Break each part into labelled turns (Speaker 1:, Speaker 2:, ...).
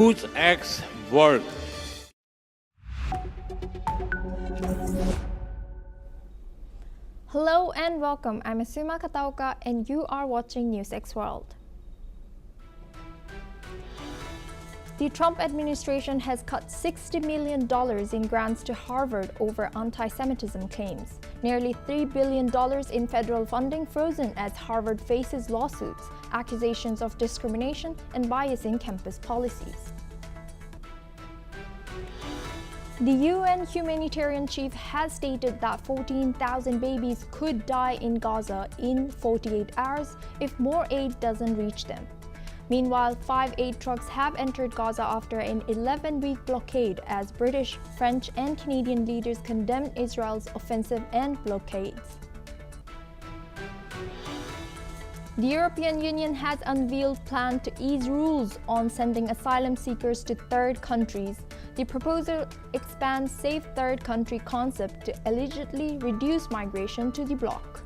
Speaker 1: NewsX work.
Speaker 2: Hello and welcome. I'm Ahmed Fatau and you are watching NewsX World. The Trump administration has cut $60 million in grants to Harvard over anti-Semitism claims. Nearly $3 billion in federal funding frozen as Harvard faces lawsuits, accusations of discrimination and bias in campus policies. The UN humanitarian chief has stated that 14,000 babies could die in Gaza in 48 hours if more aid doesn't reach them. Meanwhile, 5 aid trucks have entered Gaza after an 11-week blockade as British, French, and Canadian leaders condemned Israel's offensive and blockades. The European Union has unveiled plans to ease rules on sending asylum seekers to third countries. The proposal expands safe third country concept to allegedly reduce migration to the bloc.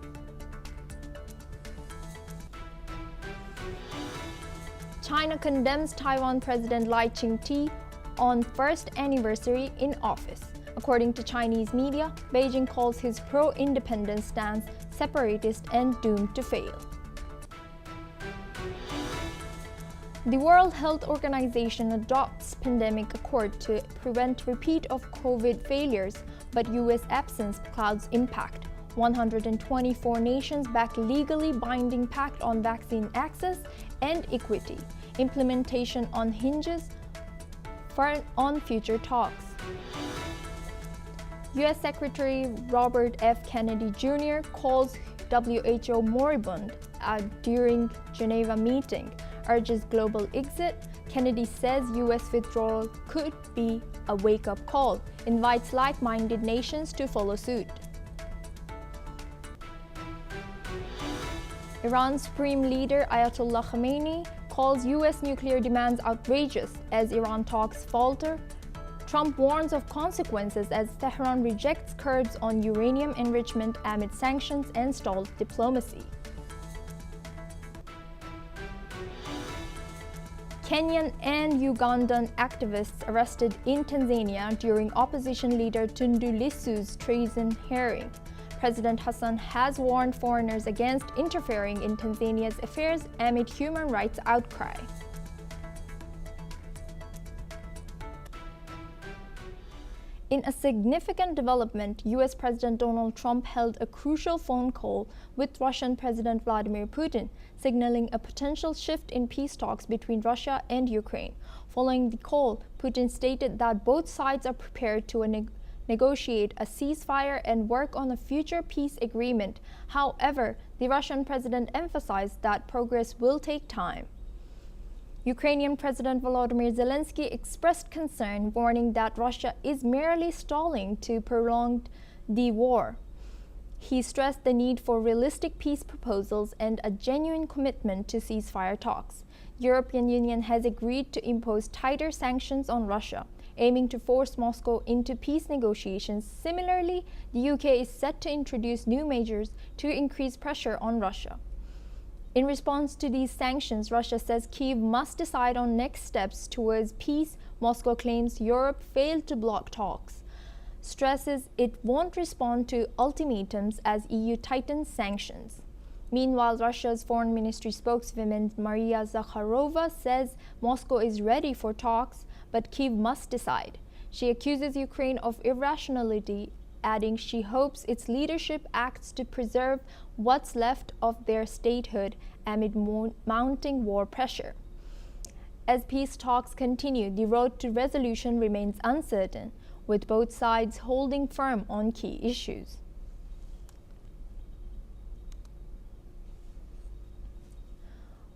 Speaker 2: China condemns Taiwan President Lai Ching-te on first anniversary in office. According to Chinese media, Beijing calls his pro-independence stance separatist and doomed to fail. The World Health Organization adopts pandemic accord to prevent repeat of COVID failures, but US absence clouds impact. 124 nations back legally binding pact on vaccine access and equity. Implementation on hinges on future talks. US Secretary Robert F. Kennedy Jr. calls WHO moribund during Geneva meeting, urges global exit. Kennedy says US withdrawal could be a wake-up call, invites like-minded nations to follow suit. Iran's Supreme Leader Ayatollah Khamenei calls US nuclear demands outrageous as Iran talks falter. Trump warns of consequences as Tehran rejects curbs on uranium enrichment amid sanctions and stalled diplomacy. Kenyan and Ugandan activists arrested in Tanzania during opposition leader Tundu Lissu's treason hearing. President Hassan has warned foreigners against interfering in Tanzania's affairs amid human rights outcry. In a significant development, US President Donald Trump held a crucial phone call with Russian President Vladimir Putin, signaling a potential shift in peace talks between Russia and Ukraine. Following the call, Putin stated that both sides are prepared to negotiate a ceasefire and work on a future peace agreement. However, the Russian president emphasized that progress will take time. Ukrainian President Volodymyr Zelensky expressed concern, warning that Russia is merely stalling to prolong the war. He stressed the need for realistic peace proposals and a genuine commitment to ceasefire talks. The European Union has agreed to impose tighter sanctions on Russia, aiming to force Moscow into peace negotiations. Similarly, the UK is set to introduce new measures to increase pressure on Russia. In response to these sanctions, Russia says Kyiv must decide on next steps towards peace. Moscow claims Europe failed to block talks, stresses it won't respond to ultimatums as EU tightens sanctions. Meanwhile, Russia's foreign ministry spokeswoman Maria Zakharova says Moscow is ready for talks, but Kyiv must decide. She accuses Ukraine of irrationality, adding she hopes its leadership acts to preserve what's left of their statehood amid mounting war pressure. As peace talks continue, the road to resolution remains uncertain, with both sides holding firm on key issues.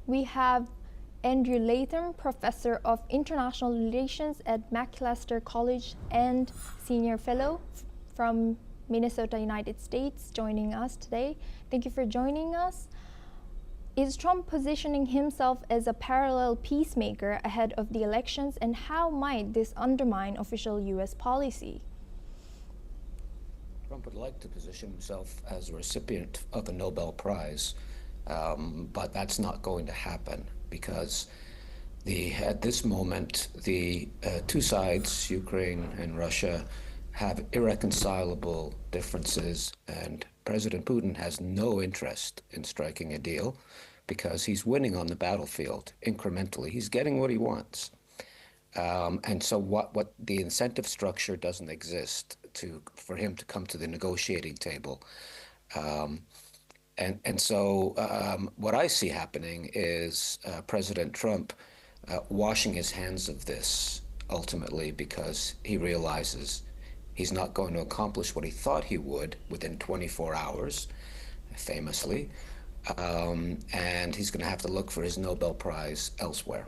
Speaker 2: We have Andrew Latham, Professor of International Relations at Macalester College and Senior Fellow from Minnesota, United States, joining us today. Thank you for joining us. Is Trump positioning himself as a parallel peacemaker ahead of the elections, and how might this undermine official U.S. policy?
Speaker 3: Trump would like to position himself as a recipient of the Nobel Prize, but that's not going to happen because At this moment, the two sides, Ukraine and Russia, have irreconcilable differences, and President Putin has no interest in striking a deal because he's winning on the battlefield incrementally. He's getting what he wants. And so what the incentive structure doesn't exist for him to come to the negotiating table. And so what I see happening is President Trump washing his hands of this ultimately because he realizes he's not going to accomplish what he thought he would within 24 hours, famously, and he's going to have to look for his Nobel Prize elsewhere.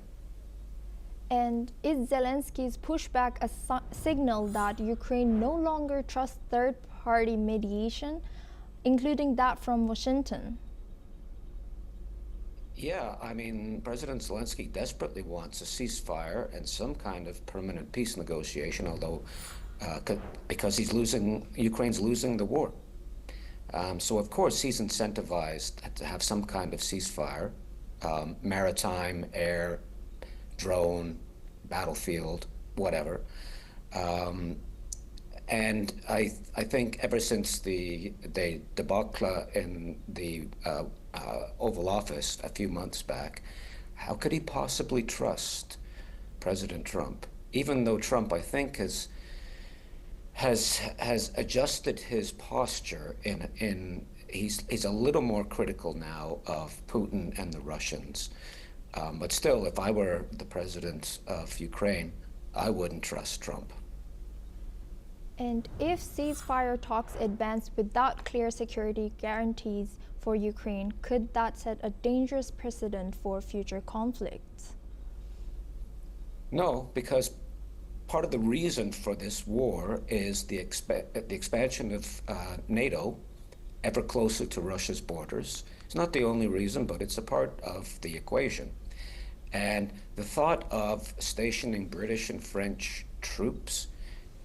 Speaker 2: And is Zelensky's pushback a signal that Ukraine no longer trusts third-party mediation, including that from Washington?
Speaker 3: Yeah, I mean, President Zelensky desperately wants a ceasefire and some kind of permanent peace negotiation, although because Ukraine's losing the war. So of course he's incentivized to have some kind of ceasefire, maritime, air, drone, battlefield, whatever. And I think ever since the debacle in the Oval Office a few months back, how could he possibly trust President Trump? Even though Trump, I think, has adjusted his posture he's a little more critical now of Putin and the Russians. But still, if I were the president of Ukraine, I wouldn't trust Trump.
Speaker 2: And if ceasefire talks advance without clear security guarantees for Ukraine, could that set a dangerous precedent for future conflicts?
Speaker 3: No, because part of the reason for this war is the expansion of NATO ever closer to Russia's borders. It's not the only reason, but it's a part of the equation. And the thought of stationing British and French troops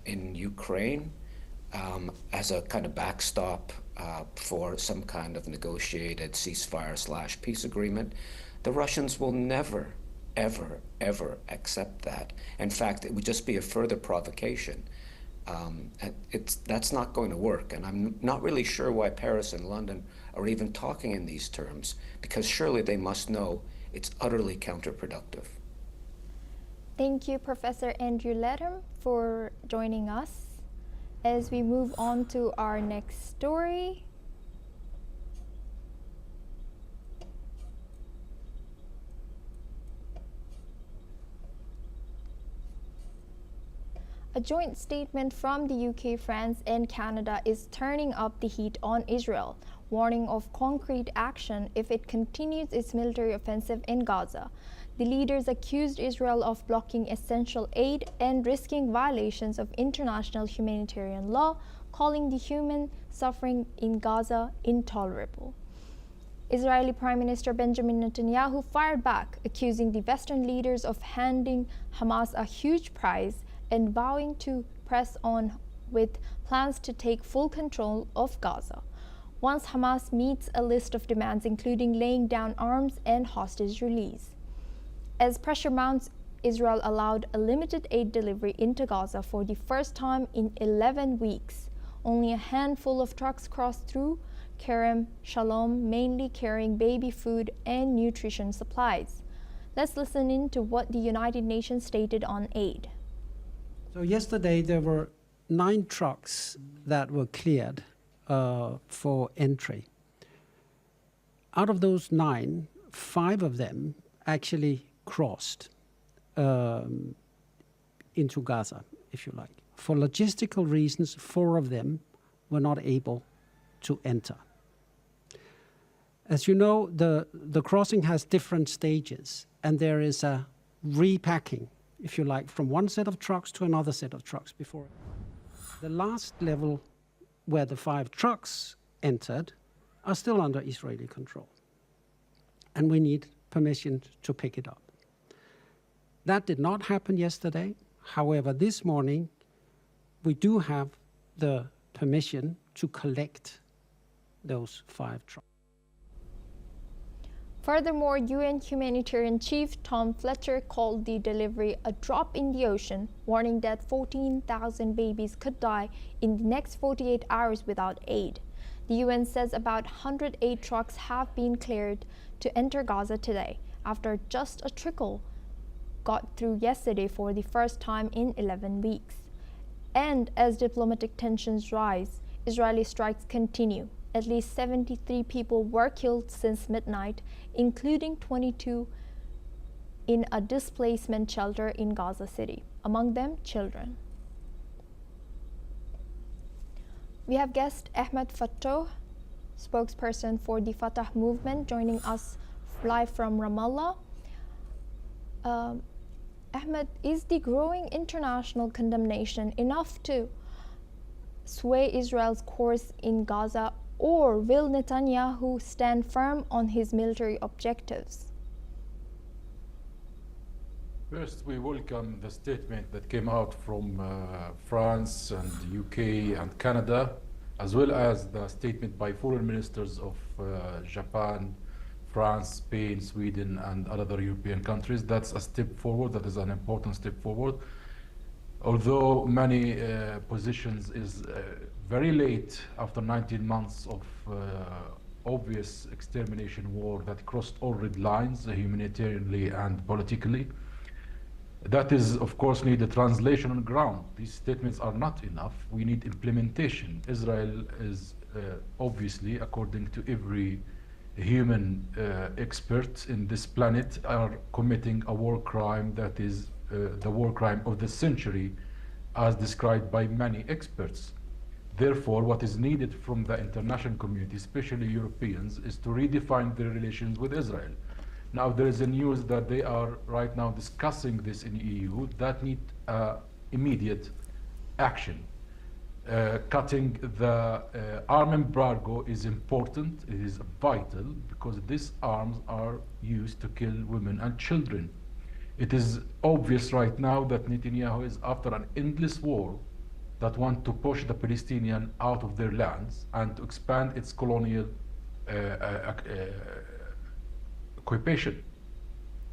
Speaker 3: in Ukraine as a kind of backstop for some kind of negotiated ceasefire/peace agreement, the Russians will never, ever, ever accept that. In fact, it would just be a further provocation. That's not going to work, and I'm not really sure why Paris and London are even talking in these terms, because surely they must know it's utterly counterproductive.
Speaker 2: Thank you, Professor Andrew Ledham, for joining us. As we move on to our next story, a joint statement from the UK, France, and Canada is turning up the heat on Israel, warning of concrete action if it continues its military offensive in Gaza. The leaders accused Israel of blocking essential aid and risking violations of international humanitarian law, calling the human suffering in Gaza intolerable. Israeli Prime Minister Benjamin Netanyahu fired back, accusing the Western leaders of handing Hamas a huge prize and vowing to press on with plans to take full control of Gaza once Hamas meets a list of demands including laying down arms and hostage release. As pressure mounts, Israel allowed a limited aid delivery into Gaza for the first time in 11 weeks. Only a handful of trucks crossed through Kerem Shalom, mainly carrying baby food and nutrition supplies. Let's listen in to what the United Nations stated on aid.
Speaker 4: So yesterday there were 9 trucks that were cleared for entry. Out of those 9, 5 of them actually crossed into Gaza, if you like. For logistical reasons, 4 of them were not able to enter. As you know, the crossing has different stages, and there is a repacking, if you like, from one set of trucks to another set of trucks before. The last level where the 5 trucks entered are still under Israeli control, and we need permission to pick it up. That did not happen yesterday. However, this morning, we do have the permission to collect those 5 trucks.
Speaker 2: Furthermore, UN humanitarian chief Tom Fletcher called the delivery a drop in the ocean, warning that 14,000 babies could die in the next 48 hours without aid. The UN says about 108 trucks have been cleared to enter Gaza today, after just a trickle got through yesterday for the first time in 11 weeks. And as diplomatic tensions rise, Israeli strikes continue. At least 73 people were killed since midnight, including 22 in a displacement shelter in Gaza City, among them children. We have guest Ahmed Fatau, spokesperson for the Fatah movement, joining us live from Ramallah. Ahmed, is the growing international condemnation enough to sway Israel's course in Gaza, or will Netanyahu stand firm on his military objectives?
Speaker 5: First, we welcome the statement that came out from France and the UK and Canada, as well as the statement by foreign ministers of Japan, France, Spain, Sweden, and other European countries. That's a step forward. That is an important step forward. Although many positions is very late after 19 months of obvious extermination war that crossed all red lines, humanitarianly and politically. That is, of course, need a translation on the ground. These statements are not enough. We need implementation. Israel is obviously, according to every human expert in this planet, are committing a war crime that is the war crime of the century, as described by many experts. Therefore, what is needed from the international community, especially Europeans, is to redefine their relations with Israel. Now, there is a news that they are right now discussing this in EU that need immediate action. Cutting the arm embargo is important, it is vital, because these arms are used to kill women and children. It is obvious right now that Netanyahu is after an endless war that wants to push the Palestinian out of their lands and to expand its colonial occupation.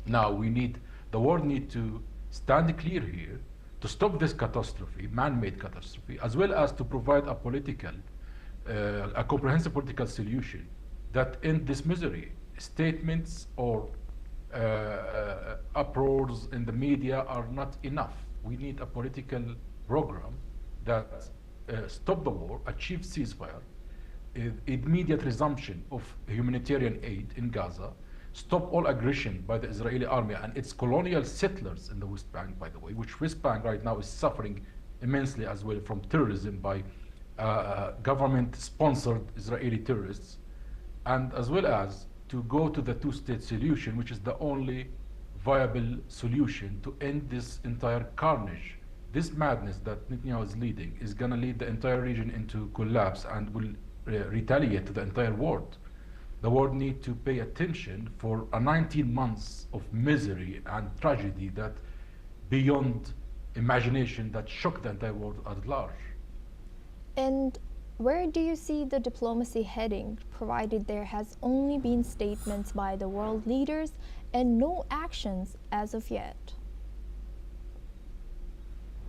Speaker 5: Now the world needs to stand clear here to stop this catastrophe, man-made catastrophe, as well as to provide a comprehensive political solution that ends this misery. Statements or uproars in the media are not enough. We need a political program that stop the war, achieve ceasefire, immediate resumption of humanitarian aid in Gaza, stop all aggression by the Israeli army and its colonial settlers in the West Bank, by the way, which West Bank right now is suffering immensely as well from terrorism by government-sponsored Israeli terrorists, and as well as to go to the two-state solution, which is the only viable solution to end this entire carnage. This madness that Netanyahu is leading is going to lead the entire region into collapse and will retaliate to the entire world. The world needs to pay attention for 19 months of misery and tragedy that beyond imagination that shocked the entire world at large.
Speaker 2: And where do you see the diplomacy heading, provided there has only been statements by the world leaders and no actions as of yet?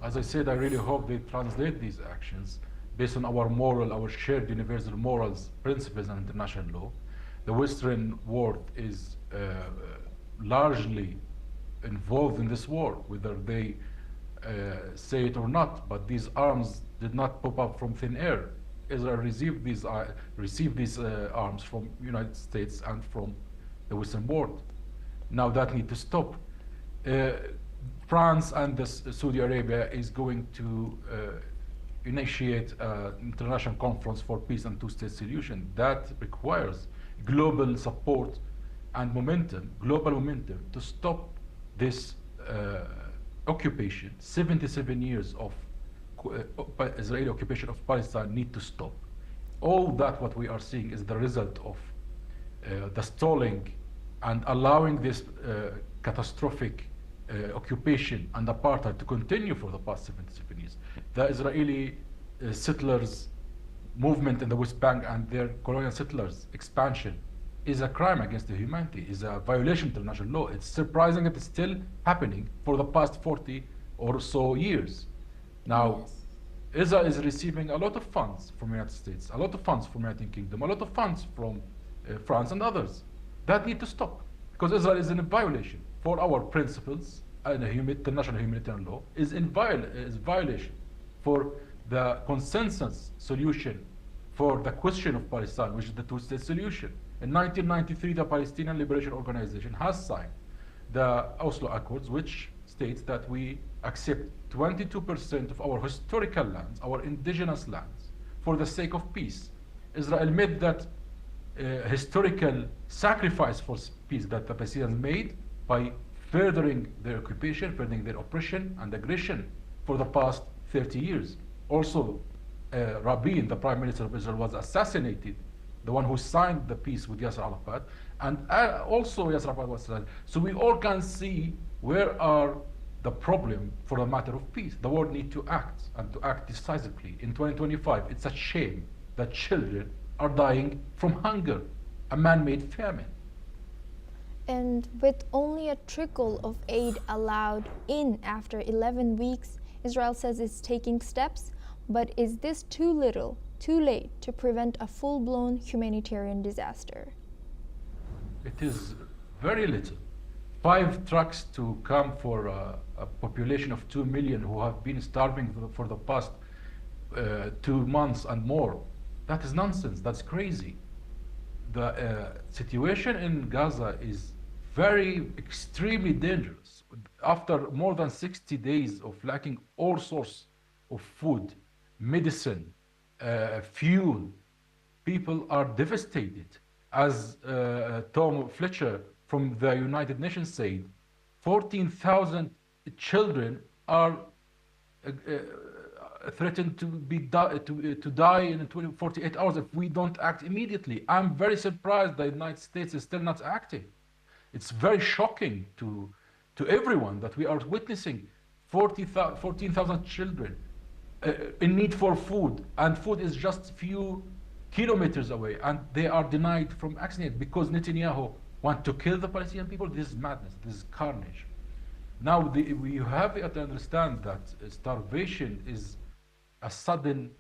Speaker 5: As I said, I really hope they translate these actions based on our shared universal morals, principles, and international law. The Western world is largely involved in this war, whether they say it or not, but these arms did not pop up from thin air. Israel received these arms from the United States and from the Western world. Now that needs to stop. France and Saudi Arabia is going to initiate an international conference for peace and two-state solution. That requires global support and global momentum to stop this occupation. 77 years of Israeli occupation of Palestine need to stop. All that what we are seeing is the result of the stalling and allowing this catastrophic occupation and apartheid to continue for the past 77 years. The Israeli settlers movement in the West Bank and their colonial settlers expansion is a crime against the humanity, is a violation of international law. It's surprising that it's still happening for the past 40 or so years. Now,
Speaker 2: Yes.
Speaker 5: Israel is receiving a lot of funds from the United States, a lot of funds from the United Kingdom, a lot of funds from France and others. That need to stop, because Israel is in a violation for our principles and international humanitarian law, is violation for the consensus solution for the question of Palestine, which is the two-state solution. In 1993, the Palestinian Liberation Organization has signed the Oslo Accords, which states that we accept 22% of our historical lands, our indigenous lands, for the sake of peace. Israel made that historical sacrifice for peace that the Palestinians made by furthering their occupation, furthering their oppression and aggression for the past 30 years. Also, Rabin, the Prime Minister of Israel, was assassinated, the one who signed the peace with Yasser Arafat, and also Yasser Arafat was assassinated. So we all can see where are the problem for the matter of peace. The world needs to act, and to act decisively. In 2025, it's a shame that children are dying from hunger, a man-made famine.
Speaker 2: And with only a trickle of aid allowed in after 11 weeks, Israel says it's taking steps, but is this too little, too late to prevent a full-blown humanitarian disaster?
Speaker 5: It is very little. 5 trucks to come for a population of 2 million who have been starving for the past 2 months and more. That is nonsense. That's crazy. The situation in Gaza is extremely dangerous. After more than 60 days of lacking all sorts of food, medicine, fuel, people are devastated. As Tom Fletcher from the United Nations said, 14,000 children are threatened to die in 48 hours if we don't act immediately. I'm very surprised the United States is still not acting. It's very shocking to everyone that we are witnessing 14,000 children in need for food, and food is just a few kilometers away, and they are denied from accessing it because Netanyahu wants to kill the Palestinian people. This is madness. This is carnage. Now, we have to understand that starvation is a sudden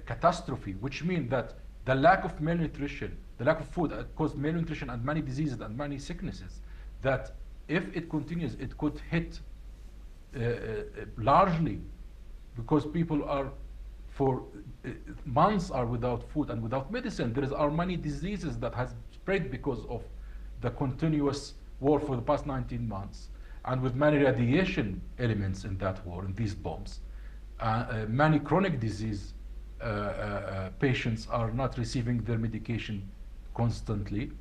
Speaker 5: catastrophe, which means that the lack of malnutrition, the lack of food causes malnutrition and many diseases and many sicknesses, that if it continues, it could hit largely, because people are for months are without food and without medicine. There are many diseases that has spread because of the continuous war for the past 19 months, and with many radiation elements in that war, in these bombs. Many chronic disease patients are not receiving their medication constantly.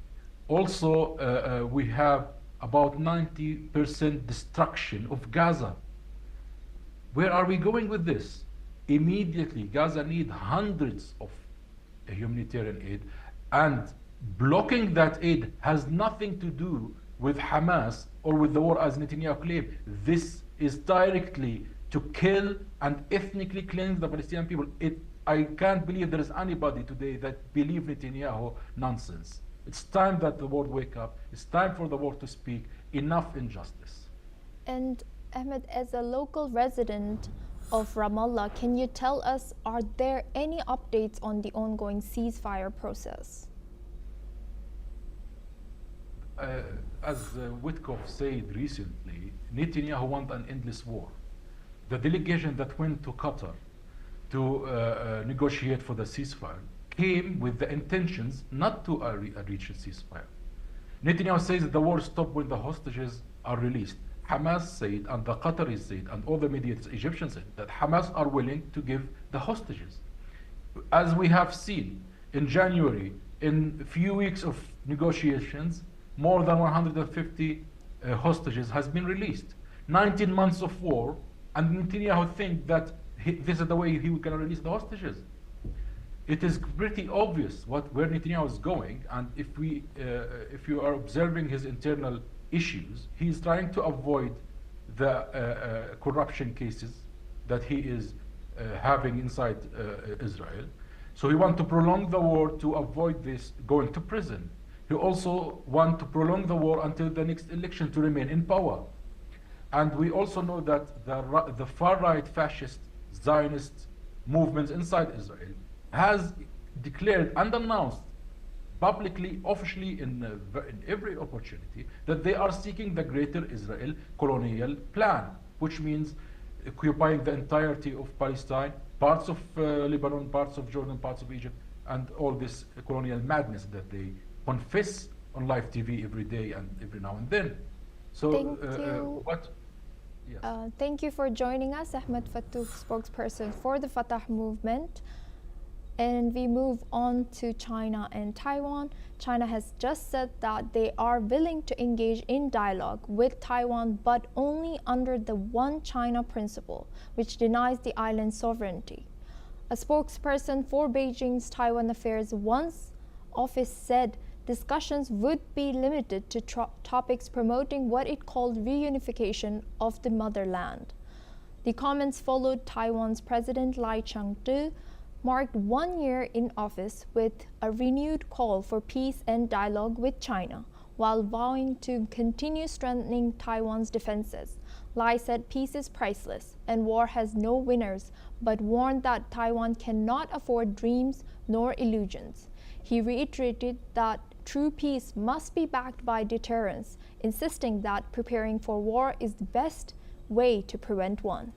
Speaker 5: Also, we have about 90% destruction of Gaza. Where are we going with this? Immediately, Gaza needs hundreds of humanitarian aid, and blocking that aid has nothing to do with Hamas or with the war as Netanyahu claimed. This is directly to kill and ethnically cleanse the Palestinian people. I can't believe there is anybody today that believes Netanyahu nonsense. It's time that the world wake up. It's time for the world to speak. Enough injustice.
Speaker 2: And Ahmed, as a local resident of Ramallah, can you tell us, are there any updates on the ongoing ceasefire process?
Speaker 5: As Witkoff said recently, Netanyahu wants an endless war. The delegation that went to Qatar to negotiate for the ceasefire came with the intentions not to reach a ceasefire. Netanyahu says that the war stops when the hostages are released. Hamas said, and the Qataris said, and all the mediators, Egyptians said, that Hamas are willing to give the hostages. As we have seen in January, in a few weeks of negotiations, more than 150 hostages has been released. 19 months of war, and Netanyahu thinks that this is the way he can release the hostages. It is pretty obvious where Netanyahu is going, and if you are observing his internal issues, he is trying to avoid the corruption cases that he is having inside Israel. So he wants to prolong the war to avoid this going to prison. He also wants to prolong the war until the next election to remain in power. And we also know that the far-right fascist Zionist movements inside Israel has declared and announced publicly, officially, in every opportunity, that they are seeking the Greater Israel colonial plan, which means occupying the entirety of Palestine, parts of Lebanon, parts of Jordan, parts of Egypt, and all this colonial madness that they confess on live TV every day and every now and then. So,
Speaker 2: Thank you.
Speaker 5: what? Yes.
Speaker 2: Thank you for joining us, Ahmed Fatau, spokesperson for the Fatah movement. And we move on to China and Taiwan. China has just said that they are willing to engage in dialogue with Taiwan, but only under the One China principle, which denies the island's sovereignty. A spokesperson for Beijing's Taiwan Affairs office said discussions would be limited to topics promoting what it called reunification of the motherland. The comments followed Taiwan's President Lai Ching-te marked 1 year in office with a renewed call for peace and dialogue with China, while vowing to continue strengthening Taiwan's defenses. Lai said peace is priceless and war has no winners, but warned that Taiwan cannot afford dreams nor illusions. He reiterated that true peace must be backed by deterrence, insisting that preparing for war is the best way to prevent one.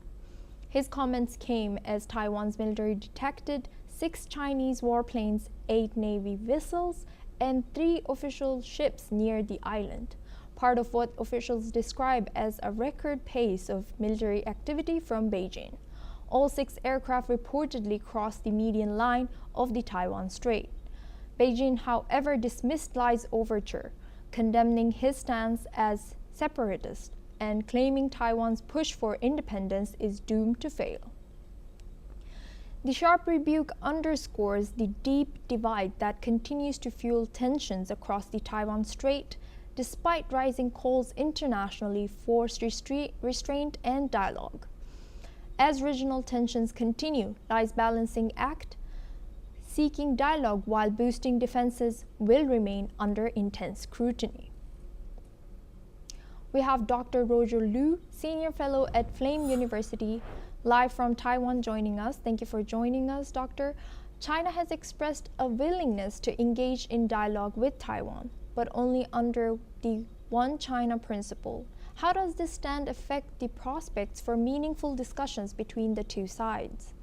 Speaker 2: His comments came as Taiwan's military detected 6 Chinese warplanes, 8 Navy vessels, and 3 official ships near the island, part of what officials describe as a record pace of military activity from Beijing. All 6 aircraft reportedly crossed the median line of the Taiwan Strait. Beijing, however, dismissed Lai's overture, condemning his stance as separatist and claiming Taiwan's push for independence is doomed to fail. The sharp rebuke underscores the deep divide that continues to fuel tensions across the Taiwan Strait, despite rising calls internationally for restraint and dialogue. As regional tensions continue, Lai's balancing act, seeking dialogue while boosting defenses, will remain under intense scrutiny. We have Dr. Roger Louu, Senior Fellow at Flame University, live from Taiwan, joining us. Thank you for joining us, Doctor. China has expressed a willingness to engage in dialogue with Taiwan, but only under the One China principle. How does this stand affect the prospects for meaningful discussions between the two sides?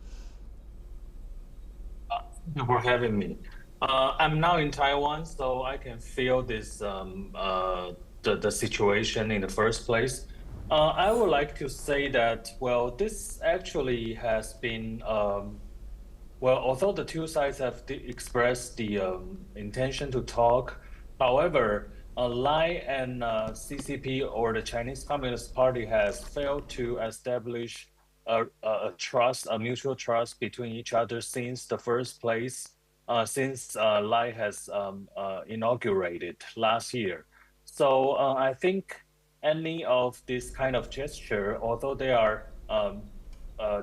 Speaker 6: Thank you for having me. I'm now in Taiwan, so I can feel this the situation in the first place. I would like to say that, well, this actually has been, although the two sides have expressed the intention to talk, however, Lai and CCP, or the Chinese Communist Party, has failed to establish a mutual trust between each other since the first place, since Lai has inaugurated last year. So I think any of this kind of gesture, although they are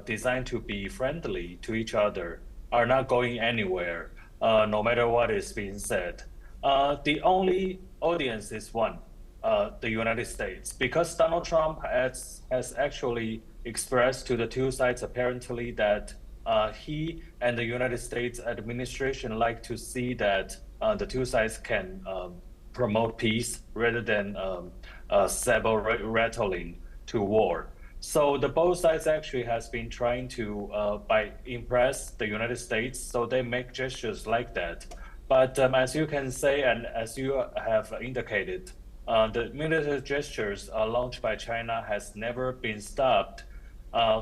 Speaker 6: designed to be friendly to each other, are not going anywhere, no matter what is being said. The only audience is one, the United States, because Donald Trump has actually expressed to the two sides apparently that he and the United States administration like to see that the two sides can promote peace rather than saber-rattling to war. So the both sides actually has been trying to impress the United States, so they make gestures like that. But as you can say, and as you have indicated, the military gestures launched by China has never been stopped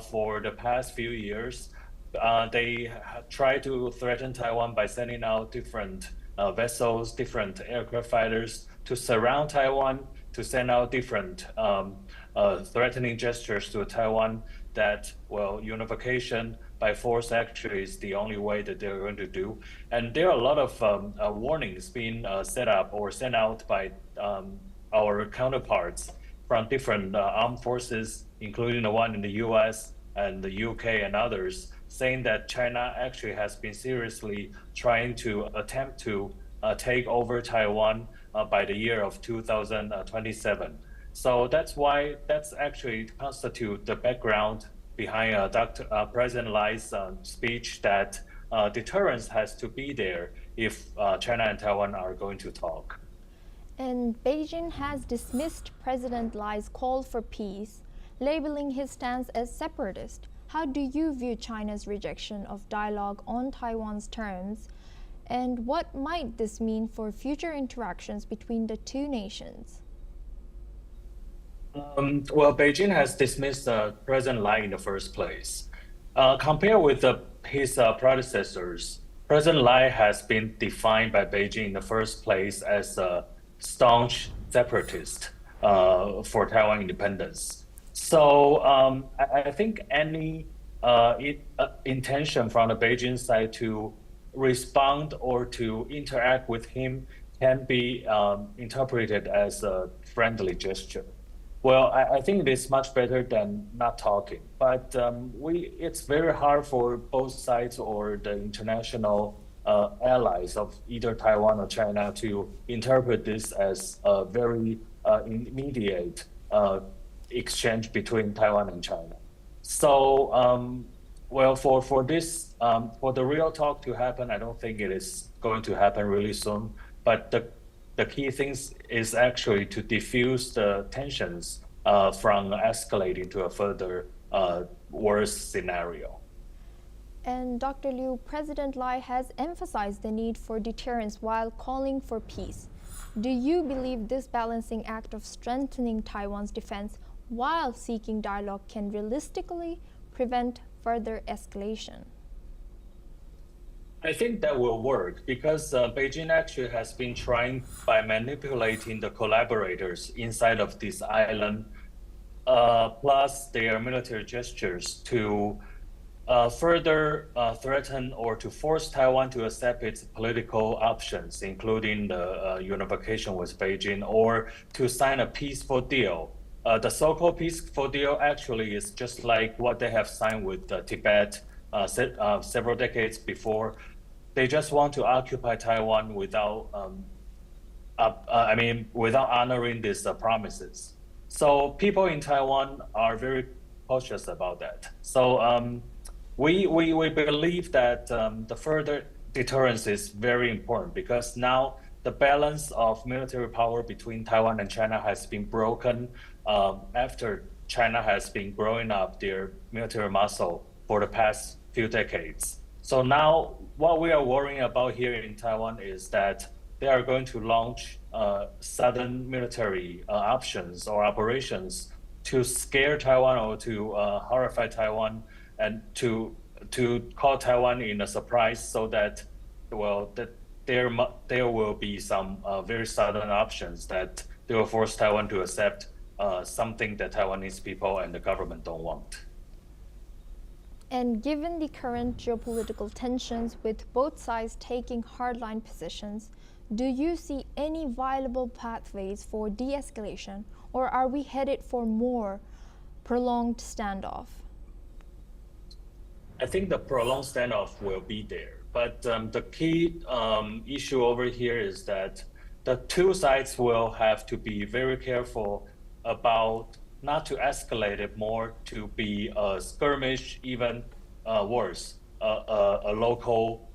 Speaker 6: for the past few years. They try to threaten Taiwan by sending out different vessels, different aircraft fighters to surround Taiwan, to send out different threatening gestures to Taiwan that, well, unification by force actually is the only way that they're going to do. And there are a lot of warnings being set up or sent out by our counterparts from different armed forces, including the one in the US and the UK and others, saying that China actually has been seriously trying to attempt to take over Taiwan by the year of 2027. So that's actually constitute the background behind President Lai's speech that deterrence has to be there if China and Taiwan are going to talk.
Speaker 2: And Beijing has dismissed President Lai's call for peace, labeling his stance as separatist. How do you view China's rejection of dialogue on Taiwan's terms, and what might this mean for future interactions between the two nations?
Speaker 6: Well, Beijing has dismissed President Lai in the first place. Compared with his predecessors, President Lai has been defined by Beijing in the first place as a staunch separatist for Taiwan independence. So I think any intention from the Beijing side to respond or to interact with him can be interpreted as a friendly gesture. Well, I think it is much better than not talking, but it's very hard for both sides or the international allies of either Taiwan or China to interpret this as a very immediate exchange between Taiwan and China. So, well, for this, for the real talk to happen, I don't think it is going to happen really soon. But the key thing is actually to diffuse the tensions from escalating to a further worse scenario.
Speaker 2: And Dr. Liu, President Lai has emphasized the need for deterrence while calling for peace. Do you believe this balancing act of strengthening Taiwan's defense while seeking dialogue can realistically prevent further escalation?
Speaker 6: I think that will work because Beijing actually has been trying by manipulating the collaborators inside of this island, plus their military gestures to further threaten or to force Taiwan to accept its political options, including the unification with Beijing, or to sign a peaceful deal. The so-called peaceful deal actually is just like what they have signed with Tibet several decades before. They just want to occupy Taiwan without, without honoring these promises. So people in Taiwan are very cautious about that. So we believe that the further deterrence is very important because now the balance of military power between Taiwan and China has been broken after China has been growing up their military muscle for the past few decades. So now what we are worrying about here in Taiwan is that they are going to launch sudden military options or operations to scare Taiwan or to horrify Taiwan and to call Taiwan in a surprise so that, well, that there will be some very sudden options that they will force Taiwan to accept something that Taiwanese people and the government don't want.
Speaker 2: And given the current geopolitical tensions with both sides taking hardline positions, do you see any viable pathways for de-escalation, or are we headed for more prolonged standoff?
Speaker 6: I think the prolonged standoff will be there, but the key issue over here is that the two sides will have to be very careful about not to escalate it more to be a skirmish, even worse, a local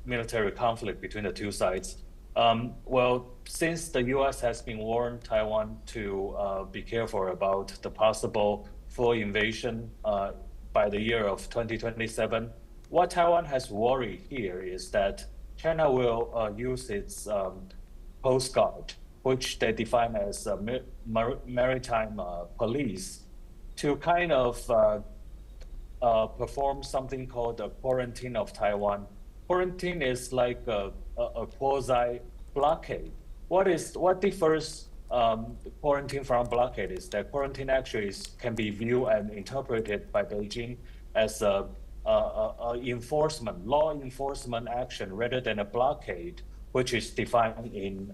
Speaker 6: military conflict between the two sides. Well, since the U.S. has been warned Taiwan to be careful about the possible full invasion by the year of 2027, what Taiwan has worried here is that China will use its Coast Guard, which they define as maritime police, to kind of perform something called a quarantine of Taiwan. Quarantine is like a quasi blockade. What differs quarantine from blockade is that quarantine actually can be viewed and interpreted by Beijing as a law enforcement action rather than a blockade, which is defined in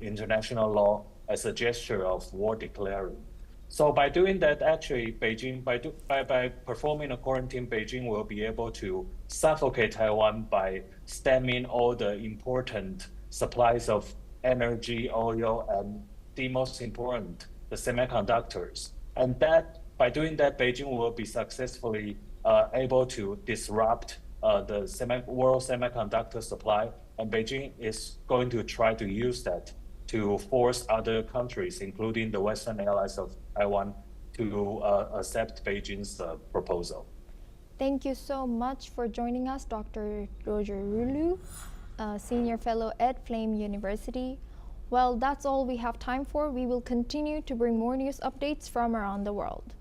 Speaker 6: international law as a gesture of war declaring. So by doing that, actually, Beijing, by performing a quarantine, Beijing will be able to suffocate Taiwan by stemming all the important supplies of energy, oil, and the most important, the semiconductors. And that by doing that, Beijing will be successfully able to disrupt the world semiconductor supply. And Beijing is going to try to use that to force other countries, including the Western allies of Taiwan, to accept Beijing's proposal.
Speaker 2: Thank you so much for joining us, Dr. Roger Louu, Senior Fellow at Flame University. Well, that's all we have time for. We will continue to bring more news updates from around the world.